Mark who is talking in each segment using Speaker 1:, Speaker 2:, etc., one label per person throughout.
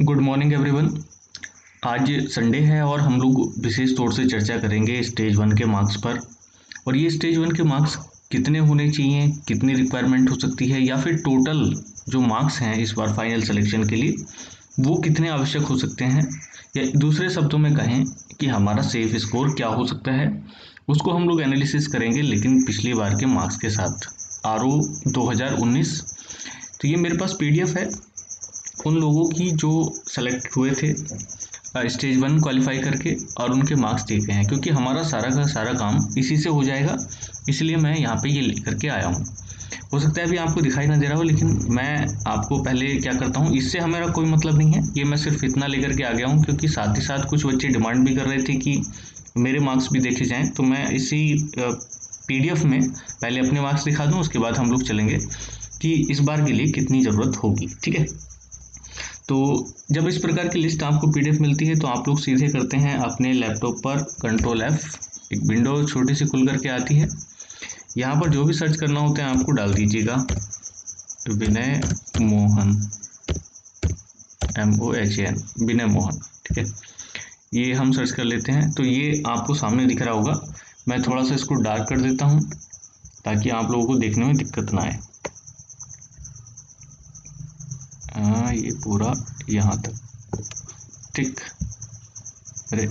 Speaker 1: Good morning everyone. आज Sunday है और हम लोग विशेष तौर से चर्चा करेंगे स्टेज वन के मार्क्स पर। और ये स्टेज वन के मार्क्स कितने होने चाहिए, कितनी रिक्वायरमेंट हो सकती है, या फिर टोटल जो मार्क्स हैं इस बार फाइनल सिलेक्शन के लिए वो कितने आवश्यक हो सकते हैं, या दूसरे शब्दों में कहें कि हमारा सेफ स्कोर क्या हो सकता है, उसको हम लोग एनालिसिस करेंगे लेकिन पिछली बार के मार्क्स के साथ आरओ 2019। तो ये मेरे पास पीडीएफ है उन लोगों की जो सेलेक्ट हुए थे स्टेज वन क्वालिफाई करके, और उनके मार्क्स दिए गए हैं क्योंकि हमारा सारा का सारा काम इसी से हो जाएगा, इसलिए मैं यहाँ पे ये लेकर के आया हूँ। हो सकता है अभी आपको दिखाई ना दे रहा हो, लेकिन मैं आपको पहले क्या करता हूँ, इससे हमारा कोई मतलब नहीं है, ये मैं सिर्फ इतना लेकर के आ गया हूँ क्योंकि साथ ही साथ कुछ बच्चे डिमांड भी कर रहे थे कि मेरे मार्क्स भी देखे जाएँ, तो मैं इसी पीडीएफ में पहले अपने मार्क्स दिखा दूँ, उसके बाद हम लोग चलेंगे कि इस बार के लिए कितनी ज़रूरत होगी। ठीक है, तो जब इस प्रकार की लिस्ट आपको पीडीएफ मिलती है तो आप लोग सीधे करते हैं अपने लैपटॉप पर कंट्रोल एफ, एक विंडो छोटी सी खुल करके आती है। यहाँ पर जो भी सर्च करना होता है आपको डाल दीजिएगा विनय मोहन, MOHAN, विनय मोहन। ठीक है, ये हम सर्च कर लेते हैं तो ये आपको सामने दिख रहा होगा। मैं थोड़ा सा इसको डार्क कर देता हूँ ताकि आप लोगों को देखने में दिक्कत ना आए। ये पूरा यहाँ तक, ठीक। अरे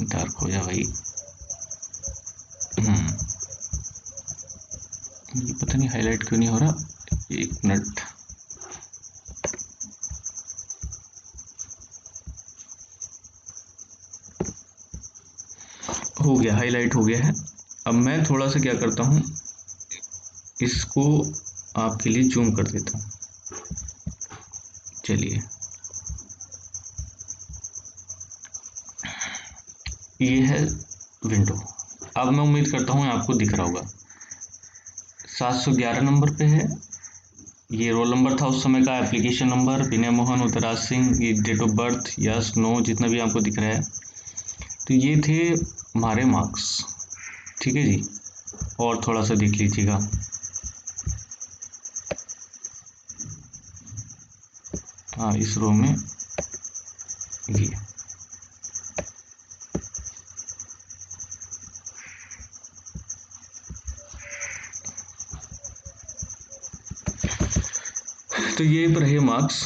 Speaker 1: डार्क हो जा भाई। ये पता नहीं हाईलाइट क्यों नहीं हो रहा, एक मिनट। हो गया, हाईलाइट हो गया है। अब मैं थोड़ा सा क्या करता हूँ, इसको आपके लिए जूम कर देता हूँ। चलिए, ये है विंडो। अब मैं उम्मीद करता हूँ आपको दिख रहा होगा। 711 नंबर पे है, ये रोल नंबर था उस समय का, एप्लीकेशन नंबर विनय मोहन उत्तराज सिंह, ये date of birth, yes no जितना भी आपको दिख रहा है। तो ये थे हमारे मार्क्स। ठीक है जी, और थोड़ा सा देख लीजिएगा। हाँ, इस रो में ये तो ये रहे मार्क्स।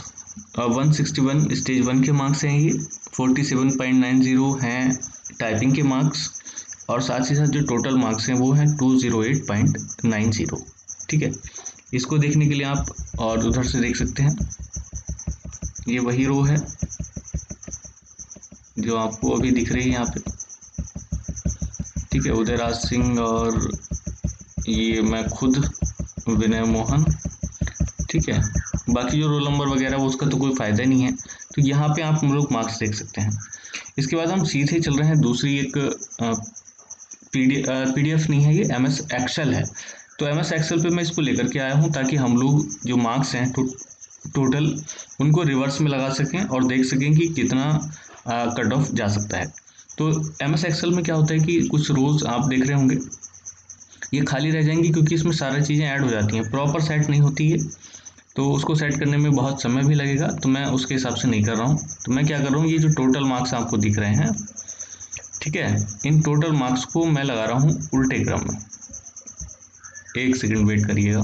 Speaker 1: 161 स्टेज वन के मार्क्स हैं, ये 47.90 हैं टाइपिंग के मार्क्स, और साथ ही साथ जो टोटल मार्क्स हैं वो हैं 208.90। ठीक है, इसको देखने के लिए आप और उधर से देख सकते हैं, ये वही रो है जो आपको अभी दिख रही है यहाँ पे। ठीक है, उदयराज सिंह और ये मैं खुद विनय मोहन। ठीक है, बाकी जो रोल नंबर वगैरह वो उसका तो कोई फ़ायदा नहीं है। तो यहाँ पे आप हम लोग मार्क्स देख सकते हैं। इसके बाद हम सीधे चल रहे हैं दूसरी एक पीडीएफ नहीं है, ये MS एक्सेल है। तो MS एक्सेल पे मैं इसको लेकर के आया हूँ ताकि हम लोग जो मार्क्स हैं टोटल उनको रिवर्स में लगा सकें और देख सकें कि कितना कट ऑफ जा सकता है। तो MS एक्सेल में क्या होता है कि कुछ रोज आप देख रहे होंगे ये खाली रह जाएंगी क्योंकि इसमें सारी चीज़ें ऐड हो जाती हैं, प्रॉपर सेट नहीं होती है, तो उसको सेट करने में बहुत समय भी लगेगा, तो मैं उसके हिसाब से नहीं कर रहा हूँ। तो मैं क्या कर रहा हूँ, ये जो टोटल मार्क्स आपको दिख रहे हैं, ठीक है, इन टोटल मार्क्स को मैं लगा रहा हूँ उल्टे क्रम में। एक सेकंड वेट करिएगा।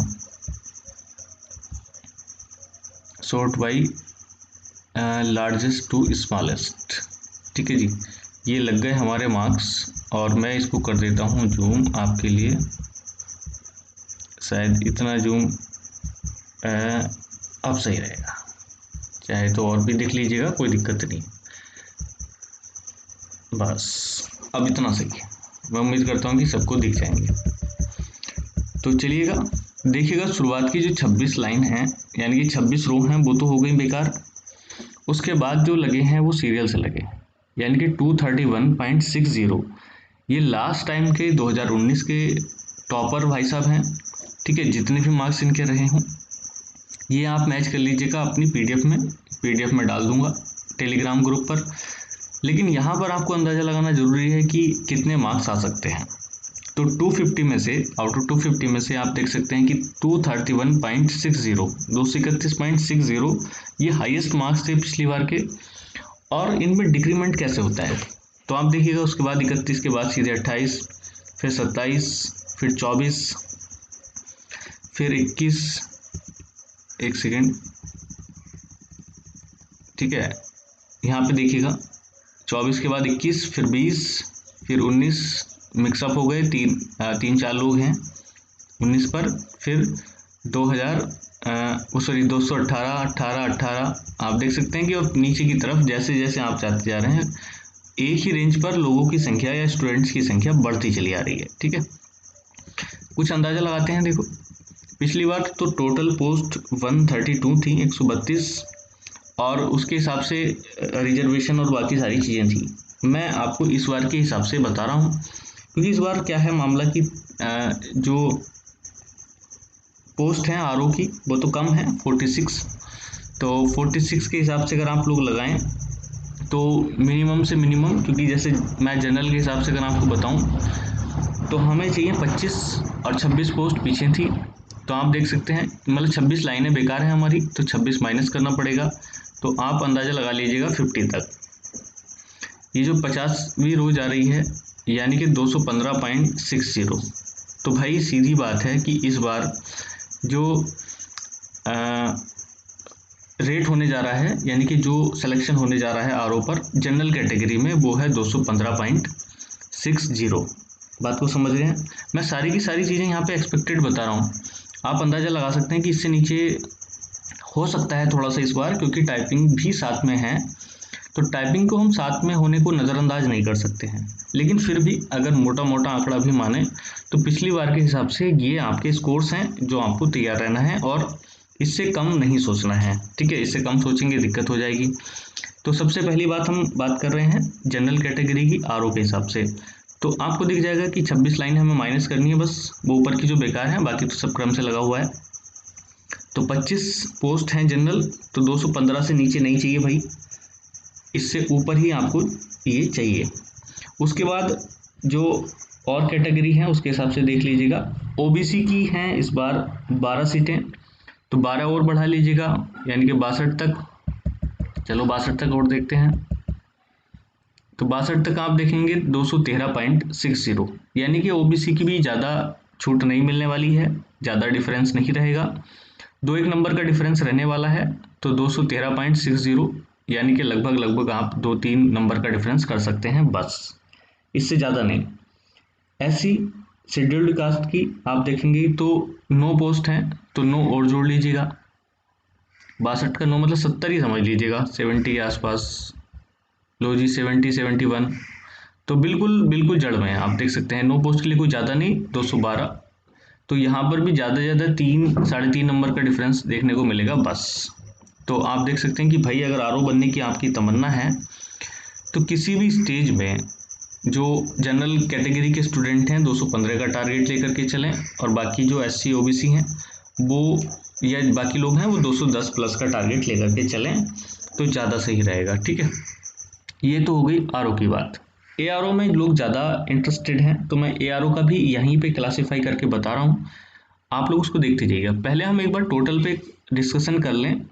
Speaker 1: Sort by largest to smallest. ठीक है जी, ये लग गए हमारे मार्क्स, और मैं इसको कर देता हूँ जूम आपके लिए। शायद इतना जूम अब सही रहेगा, चाहे तो और भी देख लीजिएगा, कोई दिक्कत नहीं। बस अब इतना सही है, मैं उम्मीद करता हूँ कि सबको दिख जाएंगे। तो चलिएगा देखिएगा, शुरुआत की जो 26 लाइन हैं यानी कि 26 रो हैं वो तो हो गई बेकार। उसके बाद जो लगे हैं वो सीरियल से लगे, यानी कि 231.60। ये लास्ट टाइम के 2019 के टॉपर भाई साहब हैं। ठीक है, जितने भी मार्क्स इनके रहे हों ये आप मैच कर लीजिएगा अपनी पीडीएफ में डाल दूंगा टेलीग्राम ग्रुप पर। लेकिन यहाँ पर आपको अंदाज़ा लगाना ज़रूरी है कि कितने मार्क्स आ सकते हैं। तो 250 में से, आउट ऑफ 250 में से आप देख सकते हैं कि 231.60, 231.60 ये हाईएस्ट मार्क्स थे पिछली बार के। और इनमें डिक्रीमेंट कैसे होता है तो आप देखिएगा, उसके बाद 31 के बाद सीधे 28, फिर 27, फिर 24, फिर 21, एक सेकेंड, ठीक है, यहाँ पे देखिएगा 24 के बाद 21, फिर 20, फिर 19, मिक्सअप हो गए, तीन चार लोग हैं 19 पर, फिर 218, 18 आप देख सकते हैं कि और नीचे की तरफ जैसे जैसे आप जाते जा रहे हैं एक ही रेंज पर लोगों की संख्या या स्टूडेंट्स की संख्या बढ़ती चली आ रही है। ठीक है, कुछ अंदाजा लगाते हैं। देखो पिछली बार तो टोटल पोस्ट 132 थी, 132, और उसके हिसाब से रिजर्वेशन और बाकी सारी चीज़ें थी। मैं आपको इस बार के हिसाब से बता रहा हूँ, क्योंकि इस बार क्या है मामला कि जो पोस्ट हैं आरओ की वो तो कम है 46, तो 46 के हिसाब से अगर आप लोग लगाएं तो मिनिमम से मिनिमम, क्योंकि जैसे मैं जनरल के हिसाब से अगर आपको बताऊं तो हमें चाहिए 25 और 26 पोस्ट पीछे थी, तो आप देख सकते हैं मतलब 26 लाइनें बेकार हैं हमारी, तो 26 माइनस करना पड़ेगा, तो आप अंदाज़ा लगा लीजिएगा 50 तक। ये जो 50वीं रो जा रही है यानी कि 215.60, तो भाई सीधी बात है कि इस बार जो रेट होने जा रहा है यानी कि जो सिलेक्शन होने जा रहा है आरओ पर जनरल कैटेगरी में वो है 215.60। बात को समझ रहे हैं? मैं सारी की सारी चीज़ें यहाँ पे एक्सपेक्टेड बता रहा हूँ, आप अंदाज़ा लगा सकते हैं कि इससे नीचे हो सकता है थोड़ा सा इस बार, क्योंकि टाइपिंग भी साथ में है, तो टाइपिंग को हम साथ में होने को नज़रअंदाज नहीं कर सकते हैं, लेकिन फिर भी अगर मोटा मोटा आंकड़ा भी माने तो पिछली बार के हिसाब से ये आपके स्कोर्स हैं जो आपको तैयार रहना है और इससे कम नहीं सोचना है। ठीक है, इससे कम सोचेंगे दिक्कत हो जाएगी। तो सबसे पहली बात हम बात कर रहे हैं जनरल कैटेगरी की आरओ के हिसाब से, तो आपको दिख जाएगा कि 26 लाइन हमें माइनस करनी है बस, वो ऊपर की जो बेकार है, बाकी तो सब क्रम से लगा हुआ है। तो 25 पोस्ट हैं जनरल, तो 215 से नीचे नहीं चाहिए भाई, इससे ऊपर ही आपको ये चाहिए। उसके बाद जो और कैटेगरी है उसके हिसाब से देख लीजिएगा, ओबीसी की हैं इस बार 12 सीटें, तो 12 और बढ़ा लीजिएगा यानी कि 62 तक। चलो 62 तक और देखते हैं, तो 62 तक आप देखेंगे 213.60, यानी कि ओबीसी की भी ज़्यादा छूट नहीं मिलने वाली है, ज़्यादा डिफरेंस नहीं रहेगा, 2-1 नंबर का डिफरेंस रहने वाला है, तो 213.60 यानी कि लगभग आप 2-3 नंबर का डिफरेंस कर सकते हैं बस, इससे ज़्यादा नहीं। ऐसी शेड्यूल्ड कास्ट की आप देखेंगे तो 9 पोस्ट हैं, तो 9 और जोड़ लीजिएगा, 62 का 9 मतलब 70 ही समझ लीजिएगा, 70 के आसपास, लो जी 70-71, तो बिल्कुल जड़ में है। आप देख सकते हैं 9 पोस्ट के लिए कोई ज़्यादा नहीं, 212, तो यहाँ पर भी ज़्यादा से ज़्यादा 3-3.5 नंबर का डिफरेंस देखने को मिलेगा बस। तो आप देख सकते हैं कि भाई अगर आरओ बनने की आपकी तमन्ना है तो किसी भी स्टेज में जो जनरल कैटेगरी के स्टूडेंट हैं 215 का टारगेट लेकर के चलें, और बाकी जो एससी ओबीसी हैं वो या बाकी लोग हैं वो 210 प्लस का टारगेट लेकर के चलें तो ज़्यादा सही रहेगा। ठीक है, ये तो हो गई आरओ की बात। एआरओ में लोग ज़्यादा इंटरेस्टेड हैं, तो मैं एआरओ का भी यहीं पे क्लासीफाई करके बता रहा हूँ, आप लोग उसको देखते जाइएगा। पहले हम एक बार टोटल पे डिस्कशन कर लें,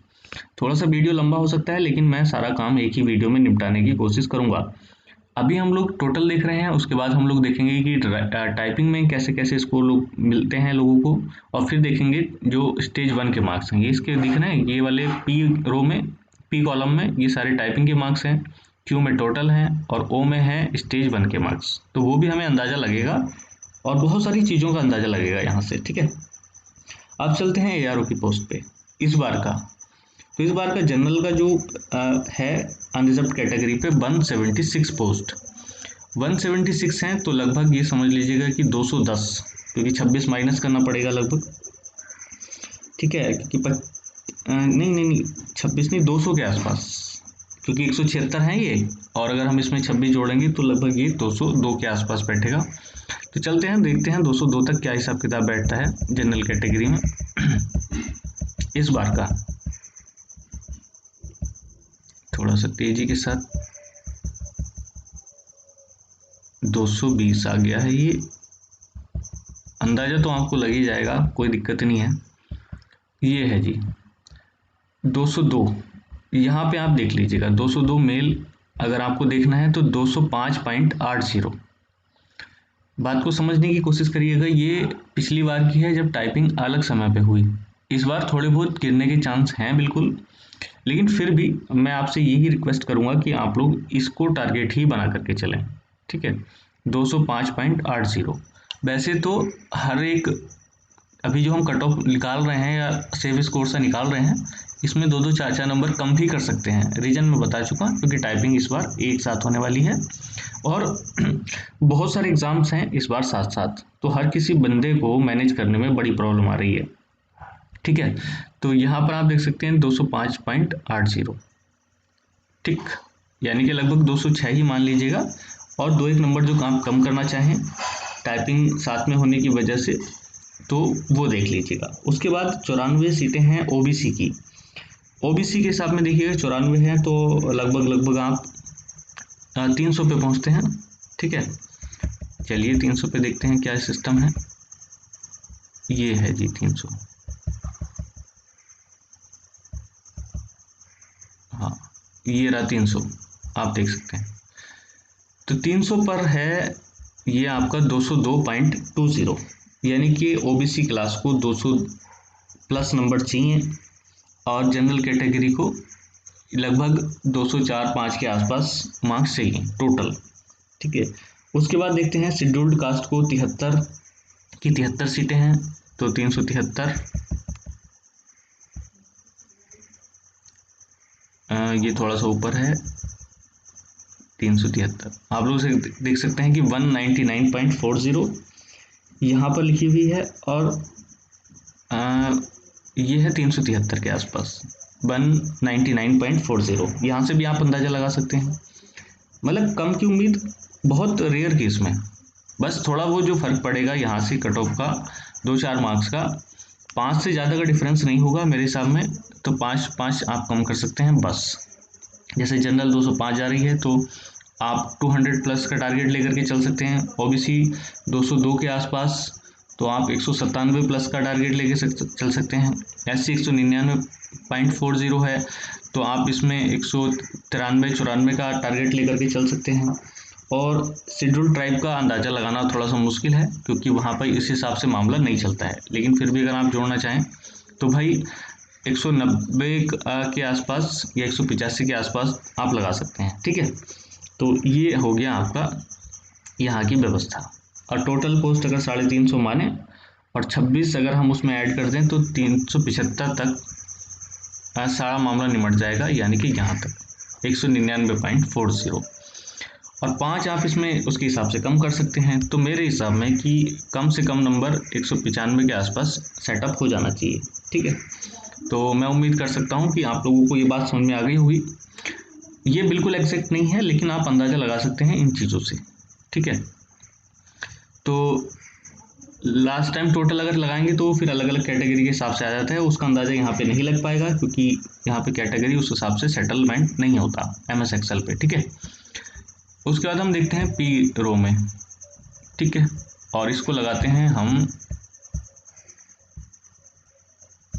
Speaker 1: थोड़ा सा वीडियो लंबा हो सकता है लेकिन मैं सारा काम एक ही वीडियो में निपटाने की कोशिश करूँगा। अभी हम लोग टोटल देख रहे हैं, उसके बाद हम लोग देखेंगे कि टाइपिंग में कैसे कैसे स्कोर लोग मिलते हैं लोगों को, और फिर देखेंगे जो स्टेज 1 के मार्क्स हैं, ये इसके दिख रहे हैं, ये वाले पी रो में, पी कॉलम में ये सारे टाइपिंग के मार्क्स हैं, क्यू में टोटल हैं, और ओ में है स्टेज 1 के मार्क्स, तो वो भी हमें अंदाज़ा लगेगा और बहुत सारी चीज़ों का अंदाज़ा लगेगा यहाँ से। ठीक है, अब चलते हैं एआरओ की पोस्ट पे इस बार का। तो इस बार का जनरल का जो है अनरिजर्व्ड कैटेगरी पे 176 पोस्ट, 176 हैं, तो लगभग ये समझ लीजिएगा कि 210, क्योंकि 26 माइनस करना पड़ेगा लगभग। ठीक है, क्योंकि नहीं 26 नहीं 200 के आसपास, क्योंकि 176 हैं ये, और अगर हम इसमें 26 जोड़ेंगे तो लगभग ये 202 के आसपास बैठेगा। तो चलते हैं देखते हैं 202 तक क्या हिसाब किताब बैठता है जनरल कैटेगरी में इस बार का। थोड़ा सा तेजी के साथ, 220 आ गया है ये, अंदाज़ा तो आपको लग ही जाएगा, कोई दिक्कत नहीं है। ये है जी 202, यहाँ पे आप देख लीजिएगा 202 मेल अगर आपको देखना है तो 205.80। बात को समझने की कोशिश करिएगा, ये पिछली बार की है जब टाइपिंग अलग समय पे हुई। इस बार थोड़े बहुत गिरने के चांस हैं बिल्कुल, लेकिन फिर भी मैं आपसे यही रिक्वेस्ट करूंगा कि आप लोग इसको टारगेट ही बना करके चलें, ठीक है। 205.80। वैसे तो हर एक अभी जो हम कट ऑफ निकाल रहे हैं या सेव स्कोर से निकाल रहे हैं, इसमें 2-2 4-4 नंबर कम भी कर सकते हैं। रीजन मैं बता चुका क्योंकि टाइपिंग इस बार एक साथ होने वाली है और बहुत सारे एग्जाम्स हैं इस बार साथ साथ, तो हर किसी बंदे को मैनेज करने में बड़ी प्रॉब्लम आ रही है, ठीक है। तो यहाँ पर आप देख सकते हैं 205.80, ठीक, यानी कि लगभग 206 ही मान लीजिएगा। और 2-1 नंबर जो आप कम करना चाहें टाइपिंग साथ में होने की वजह से तो वो देख लीजिएगा। उसके बाद 94 सीटें हैं ओबीसी की। ओबीसी के हिसाब में देखिएगा 94 हैं तो लगभग आप 300 पे पहुंचते हैं, ठीक है। चलिए 300 पे देखते हैं क्या सिस्टम है। ये है जी 300, हाँ ये रहा 300, आप देख सकते हैं। तो 300 पर है ये आपका 202.20, यानी कि ओबीसी क्लास को 200 प्लस नंबर चाहिए और जनरल कैटेगरी को लगभग 204-5 के आसपास मार्क्स चाहिए टोटल, ठीक है। उसके बाद देखते हैं शेड्यूल्ड कास्ट को 73 की 73 सीटें हैं, तो 373, ये थोड़ा सा ऊपर है 373। आप लोग से देख सकते हैं कि 199.40 यहाँ पर लिखी हुई है और ये है 373 के आसपास 199.40। यहाँ से भी आप अंदाज़ा लगा सकते हैं, मतलब कम की उम्मीद बहुत रेयर केस में, बस थोड़ा वो जो फर्क पड़ेगा यहाँ से कट ऑफ का 2-4 मार्क्स का, 5 से ज़्यादा का डिफरेंस नहीं होगा मेरे हिसाब में, तो 5 आप कम कर सकते हैं बस। जैसे जनरल 205 जा रही है तो आप 200 प्लस का टारगेट लेकर के चल सकते हैं। ओबीसी 202 के आसपास तो आप 197 प्लस का टारगेट लेके चल सकते हैं। एससी 199.40 है तो आप इसमें 193-94 का टारगेट लेकर के चल सकते हैं। और शेड्यूल ट्राइब का अंदाज़ा लगाना थोड़ा सा मुश्किल है क्योंकि वहाँ पर इस हिसाब से मामला नहीं चलता है, लेकिन फिर भी अगर आप जोड़ना चाहें तो भाई 190 के आसपास या 185 के आसपास आप लगा सकते हैं, ठीक है। तो ये हो गया आपका यहाँ की व्यवस्था। और टोटल पोस्ट अगर 350 माने और 26 अगर हम उसमें ऐड कर दें तो 375 तक सारा मामला निमट जाएगा, यानी कि यहाँ तक 199.40। और 5 आप इसमें उसके हिसाब से कम कर सकते हैं। तो मेरे हिसाब में कि कम से कम नंबर 195 के आसपास सेटअप हो जाना चाहिए, ठीक है। तो मैं उम्मीद कर सकता हूँ कि आप लोगों को ये बात समझ में आ गई होगी। ये बिल्कुल एग्जैक्ट नहीं है लेकिन आप अंदाज़ा लगा सकते हैं इन चीज़ों से, ठीक है। तो लास्ट टाइम टोटल अगर लगाएंगे तो फिर अलग अलग कैटेगरी के हिसाब से आ जाता है, उसका अंदाज़ा यहाँ पे नहीं लग पाएगा क्योंकि यहाँ पे कैटेगरी उस हिसाब से सेटलमेंट नहीं होता MS एक्सेल पे, ठीक है। उसके बाद हम देखते हैं पी रो में, ठीक है, और इसको लगाते हैं हम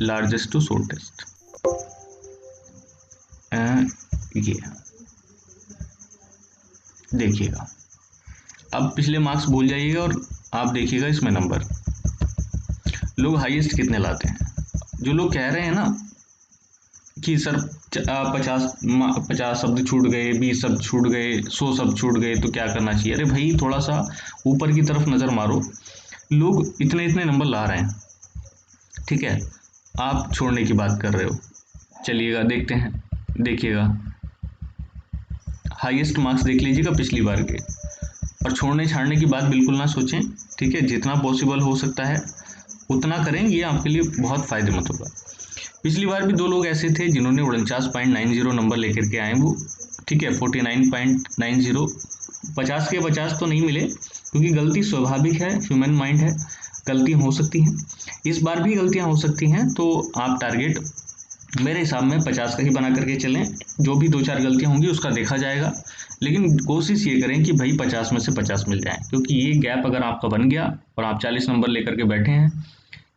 Speaker 1: लार्जेस्ट टू शॉर्टेस्ट। ये देखिएगा, अब पिछले मार्क्स भूल जाइएगा और आप देखिएगा इसमें नंबर लोग हाईएस्ट कितने लाते हैं। जो लोग कह रहे हैं ना कि सर 50 शब्द छूट गए, 20 शब्द छूट गए, 100 शब्द छूट गए तो क्या करना चाहिए, अरे भाई थोड़ा सा ऊपर की तरफ नज़र मारो, लोग इतने इतने नंबर ला रहे हैं, ठीक है, आप छोड़ने की बात कर रहे हो। चलिएगा देखते हैं, देखिएगा हाईएस्ट मार्क्स देख लीजिएगा पिछली बार के, और छोड़ने छाड़ने की बात बिल्कुल ना सोचें, ठीक है। जितना पॉसिबल हो सकता है उतना करें, ये आपके लिए बहुत फ़ायदेमंद होगा। पिछली बार भी 2 लोग ऐसे थे जिन्होंने 49.90 नंबर लेकर के आए वो, ठीक है, 49.90, 50 के 50 तो नहीं मिले क्योंकि गलती स्वाभाविक है, ह्यूमन माइंड है, गलती हो सकती है। इस बार भी गलतियां हो सकती हैं, तो आप टारगेट मेरे हिसाब में 50 का ही बना करके चलें, जो भी 2-4 गलतियाँ होंगी उसका देखा जाएगा, लेकिन कोशिश ये करें कि भाई 50 में से 50 मिल जाए, क्योंकि ये गैप अगर आपका बन गया और आप 40 नंबर लेकर के बैठे हैं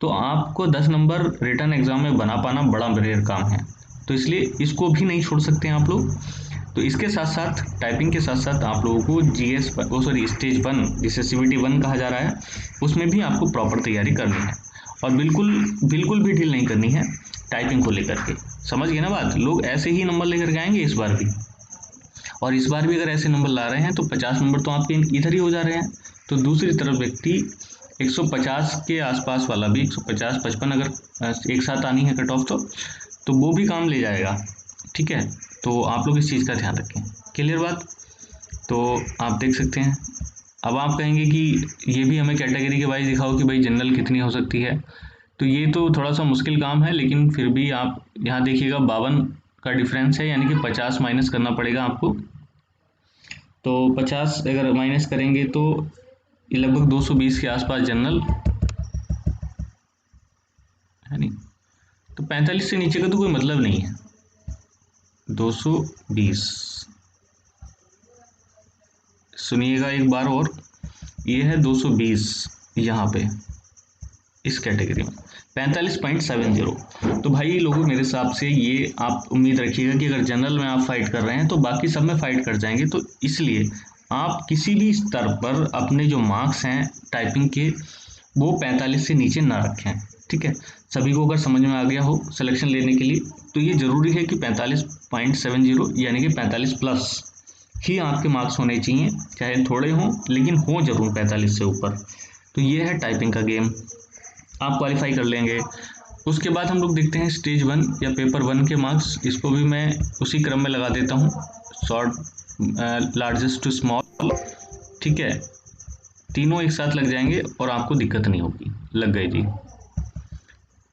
Speaker 1: तो आपको 10 नंबर रिटर्न एग्जाम में बना पाना बड़ा रेयर काम है। तो इसलिए इसको भी नहीं छोड़ सकते हैं आप लोग। तो इसके साथ साथ टाइपिंग के साथ साथ आप लोगों को जीएस स्टेज 1 जिसे सीबीटी 1 कहा जा रहा है, उसमें भी आपको प्रॉपर तैयारी करनी है और बिल्कुल बिल्कुल भी ढील नहीं करनी है टाइपिंग को लेकर के। समझ गए ना बात? लोग ऐसे ही नंबर लेकर के आएंगे इस बार भी, और इस बार भी अगर ऐसे नंबर ला रहे हैं तो 50 नंबर तो आपके इधर ही हो जा रहे हैं। तो दूसरी तरफ व्यक्ति 150 के आसपास वाला भी 150 55 अगर एक साथ आनी है कट ऑफ तो वो भी काम ले जाएगा। ठीक है, तो आप लोग इस चीज़ का ध्यान रखें। क्लियर बात? तो आप देख सकते हैं। अब आप कहेंगे कि ये भी हमें कैटेगरी के वाइज दिखाओ कि भाई जनरल कितनी हो सकती है, तो ये तो थोड़ा सा मुश्किल काम है, लेकिन फिर भी आप यहाँ देखिएगा 52 का डिफरेंस है, यानी कि 50 माइनस करना पड़ेगा आपको। तो 50 अगर माइनस करेंगे तो ये लगभग 220 के आसपास जनरल है नहीं, तो 45 से नीचे का तो कोई मतलब नहीं है। 220 सुनिएगा एक बार और, ये है 220 यहाँ पे इस कैटेगरी में 45.70। तो भाई लोगों मेरे हिसाब से ये आप उम्मीद रखिएगा कि अगर जनरल में आप फाइट कर रहे हैं तो बाकी सब में फाइट कर जाएंगे। तो इसलिए आप किसी भी स्तर पर अपने जो मार्क्स हैं टाइपिंग के वो 45 से नीचे ना रखें। ठीक है, सभी को अगर समझ में आ गया हो सिलेक्शन लेने के लिए, तो ये ज़रूरी है कि 45.70 यानी कि 45 प्लस ही आपके मार्क्स होने चाहिए, चाहे थोड़े हों लेकिन हों जरूर 45 से ऊपर। तो ये है टाइपिंग का गेम, आप क्वालिफाई कर लेंगे। उसके बाद हम लोग देखते हैं स्टेज 1 या पेपर 1 के मार्क्स। इसको भी मैं उसी क्रम में लगा देता हूँ, शॉर्ट लार्जेस्ट टू स्मॉल। ठीक है, तीनों एक साथ लग जाएंगे और आपको दिक्कत नहीं होगी। लग गए जी।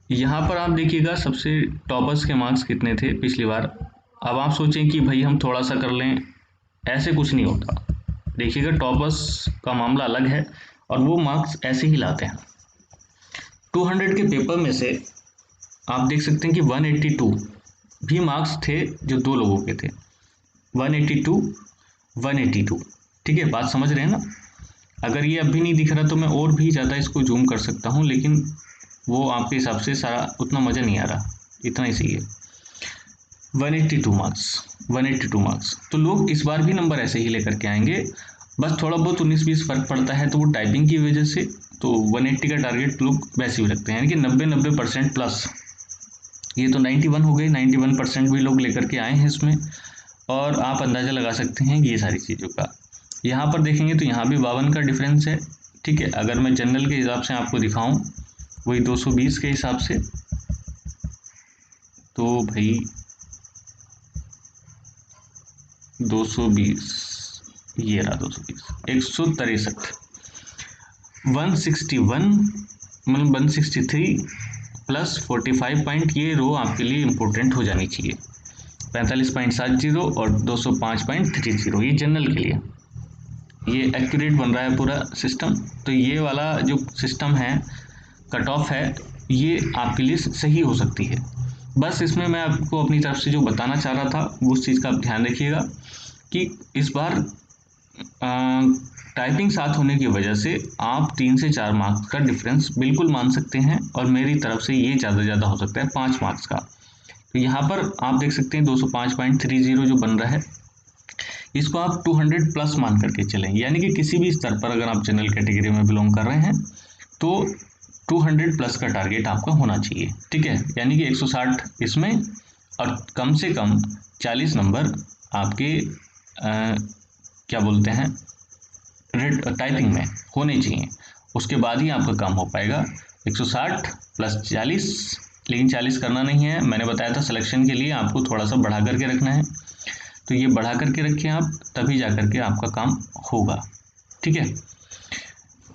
Speaker 1: यहाँ पर आप देखिएगा सबसे टॉपर्स के मार्क्स कितने थे पिछली बार। अब आप सोचें कि भाई हम थोड़ा सा कर लें, ऐसे कुछ नहीं होता। देखिएगा टॉपर्स का मामला अलग है और वो मार्क्स ऐसे ही लाते हैं। 200 के पेपर में से आप देख सकते हैं कि 182 भी मार्क्स थे जो दो लोगों के थे। 182 ठीक है, बात समझ रहे हैं ना? अगर ये अभी नहीं दिख रहा तो मैं और भी ज़्यादा इसको जूम कर सकता हूँ, लेकिन वो आपके हिसाब से सारा उतना मज़ा नहीं आ रहा, इतना ही सही है। 182 मार्क्स। तो लोग इस बार भी नंबर ऐसे ही लेकर के आएंगे, बस थोड़ा बहुत 19-20 फर्क पड़ता है तो वो टाइपिंग की वजह से। तो 180 का टारगेट लोग वैसे ही रखते हैं, यानी कि 90% प्लस। ये तो 91 हो गए, 91% भी लोग लेकर के आए हैं इसमें, और आप अंदाज़ा लगा सकते हैं ये सारी चीज़ों का। यहाँ पर देखेंगे तो यहाँ भी 52 का डिफरेंस है। ठीक है, अगर मैं जनरल के हिसाब से आपको दिखाऊं वही 220 के हिसाब से, तो भाई 220 ये रहा 220 163 161 मतलब 163 प्लस 45 पॉइंट, ये रो आपके लिए इम्पोर्टेंट हो जानी चाहिए। 45.70 और 205.30 ये जनरल के लिए, ये एक्यूरेट बन रहा है पूरा सिस्टम। तो ये वाला जो सिस्टम है कट ऑफ है, ये आपके लिए सही हो सकती है। बस इसमें मैं आपको अपनी तरफ से जो बताना चाह रहा था उस चीज़ का आप ध्यान रखिएगा कि इस बार टाइपिंग साथ होने की वजह से आप 3 से 4 मार्क्स का डिफरेंस बिल्कुल मान सकते हैं, और मेरी तरफ से ये ज़्यादा हो सकता है 5 मार्क्स का। तो यहाँ पर आप देख सकते हैं 205.30 जो बन रहा है, इसको आप 200 प्लस मान करके चलें, यानी कि किसी भी स्तर पर अगर आप जनरल कैटेगरी में बिलोंग कर रहे हैं तो 200 प्लस का टारगेट आपका होना चाहिए। ठीक है, यानी कि 160 इसमें और कम से कम 40 नंबर आपके क्या बोलते हैं टाइपिंग में होने चाहिए, उसके बाद ही आपका काम हो पाएगा। 160 प्लस 40, लेकिन 40 करना नहीं है, मैंने बताया था सिलेक्शन के लिए आपको थोड़ा सा बढ़ा करके रखना है, तो ये बढ़ा करके रखें आप, तभी जा करके आपका काम होगा। ठीक है,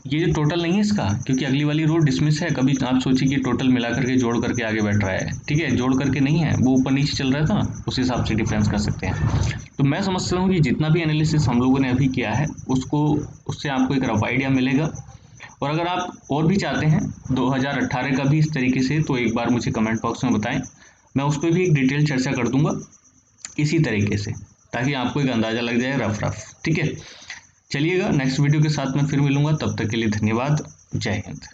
Speaker 1: ये जो टोटल नहीं है इसका, क्योंकि अगली वाली रो डिसमिस है, कभी आप सोचिए कि टोटल मिला करके जोड़ करके आगे बैठ रहा है। ठीक है, जोड़ करके नहीं है, वो ऊपर नीचे चल रहा था, उस हिसाब से डिफरेंस कर सकते हैं। तो मैं समझता हूँ कि जितना भी एनालिसिस हम लोगों ने अभी किया है उससे आपको एक रफ आइडिया मिलेगा। और अगर आप और भी चाहते हैं 2018 का भी इस तरीके से, तो एक बार मुझे कमेंट बॉक्स में बताएं, मैं उस पर भी एक डिटेल चर्चा कर दूंगा इसी तरीके से, ताकि आपको एक अंदाज़ा लग जाए रफ। ठीक है, चलिएगा नेक्स्ट वीडियो के साथ मैं फिर मिलूंगा, तब तक के लिए धन्यवाद। जय हिंद।